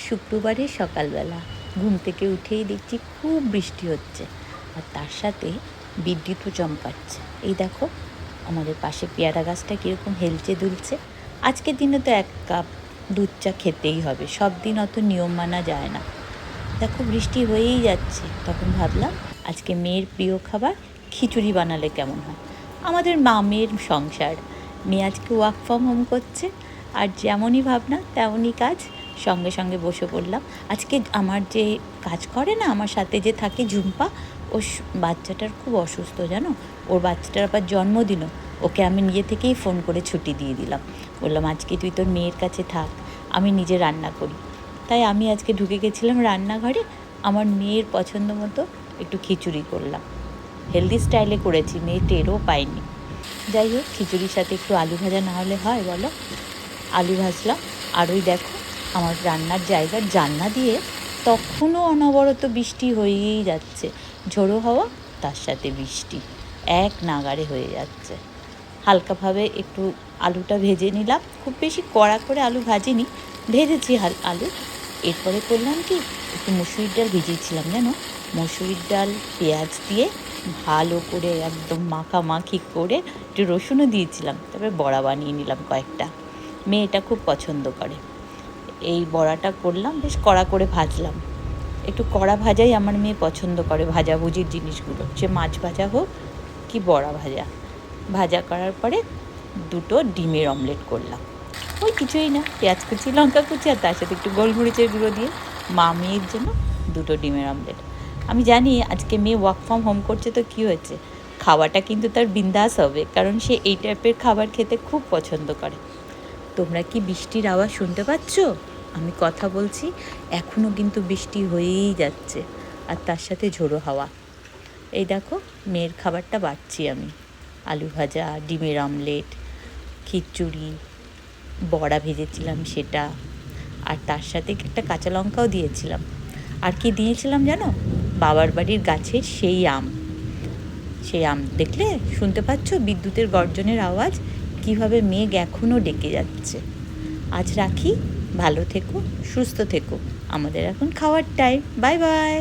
শুক্রবারের সকালবেলা ঘুম থেকে উঠেই দেখছি খুব বৃষ্টি হচ্ছে, আর তার সাথে বিদ্যুৎও চমকাচ্ছে। এই দেখো আমাদের পাশে পেয়ারা গাছটা কীরকম হেলচে দুলছে। আজকের দিনে তো 1 কাপ দুধ চা খেতেই হবে, সব দিন অত নিয়ম মানা যায় না। দেখো বৃষ্টি হয়েই যাচ্ছে, তখন ভাবলাম আজকে মেয়ের প্রিয় খাবার খিচুড়ি বানালে কেমন হয়। আমাদের মেয়ের সংসার, মেয়ে আজকে ওয়ার্ক ফ্রম হোম করছে, আর যেমনই ভাবনা তেমনই কাজ। সঙ্গে সঙ্গে বসে পড়লাম। আজকে আমার যে কাজ করে না, আমার সাথে যে থাকে ঝুম্পা, ওর বাচ্চাটার খুব অসুস্থ জানো। ওর বাচ্চাটার আবার জন্মদিনও। ওকে আমি নিজে থেকেই ফোন করে ছুটি দিয়ে দিলাম, বললাম আজকে তুই তোর মেয়ের কাছে থাক, আমি নিজে রান্না করি। তাই আমি আজকে ঢুকে গেছিলাম রান্নাঘরে, আমার মেয়ের পছন্দ মতো একটু খিচুড়ি করলাম। হেলদি স্টাইলে করেছি, মেয়ে টেরও পায়নি। যাই হোক, খিচুড়ির সাথে একটু আলু ভাজা না হলে হয় বলো। আলু ভাজলাম, আর ওই দেখো আমার রান্নার জায়গার জানলা দিয়ে তখনও অনবরত বৃষ্টি হয়েই যাচ্ছে। ঝোড়ো হাওয়া তার সাথে বৃষ্টি এক নাগাড়ে হয়ে যাচ্ছে। হালকাভাবে একটু আলুটা ভেজে নিলাম, খুব বেশি কড়া করে আলু ভাজিনি, ভেজেছি আলু। এরপরে করলাম কি, একটু মুসুরির ডাল ভিজিয়েছিলাম জানো, মুসুরির ডাল পেঁয়াজ দিয়ে ভালো করে একদম মাখামাখি করে একটু রসুনও দিয়েছিলাম, তারপরে বড়া বানিয়ে নিলাম কয়েকটা। মেয়ে এটা খুব পছন্দ করে। এই বড়াটা করলাম, বেশ কড়া করে ভাজলাম। একটু কড়া ভাজাই আমার মেয়ে পছন্দ করে, ভাজাভুজির জিনিসগুলো, সে মাছ ভাজা হোক কি বড়া ভাজা। ভাজা করার পরে 2টো ডিমের অমলেট করলাম। ওই কিছুই না, পেঁয়াজ কুচি, লঙ্কা কুচি, আর তার সাথে একটু গোলমরিচের গুঁড়ো দিয়ে মেয়ের জন্য 2টো ডিমের অমলেট। আমি জানি আজকে মেয়ে ওয়ার্ক ফ্রম হোম করছে, তো কী হয়েছে, খাওয়াটা কিন্তু তার বিন্দাস হবে, কারণ সে এই টাইপের খাবার খেতে খুব পছন্দ করে। তোমরা কি বৃষ্টির আওয়াজ শুনতে পাচ্ছ? আমি কথা বলছি, এখনও কিন্তু বৃষ্টি হয়েই যাচ্ছে, আর তার সাথে ঝোড়ো হাওয়া। এই দেখো মেয়ের খাবারটা বাড়ছি আমি, আলু ভাজা, ডিমের অমলেট, খিচুড়ি, বড়া ভেজেছিলাম সেটা, আর তার সাথে একটা কাঁচা লঙ্কাও দিয়েছিলাম। আর কি দিয়েছিলাম জানো, বাবার বাড়ির গাছের সেই আম। সেই আম দেখলে, শুনতে পাচ্ছ বিদ্যুতের গর্জনের আওয়াজ, কিভাবে মেঘ এখনও ডেকে যাচ্ছে। আজ রাখি, ভালো থেকো, সুস্থ থেকো, আমাদের এখন খাওয়ার টাইম। Bye bye.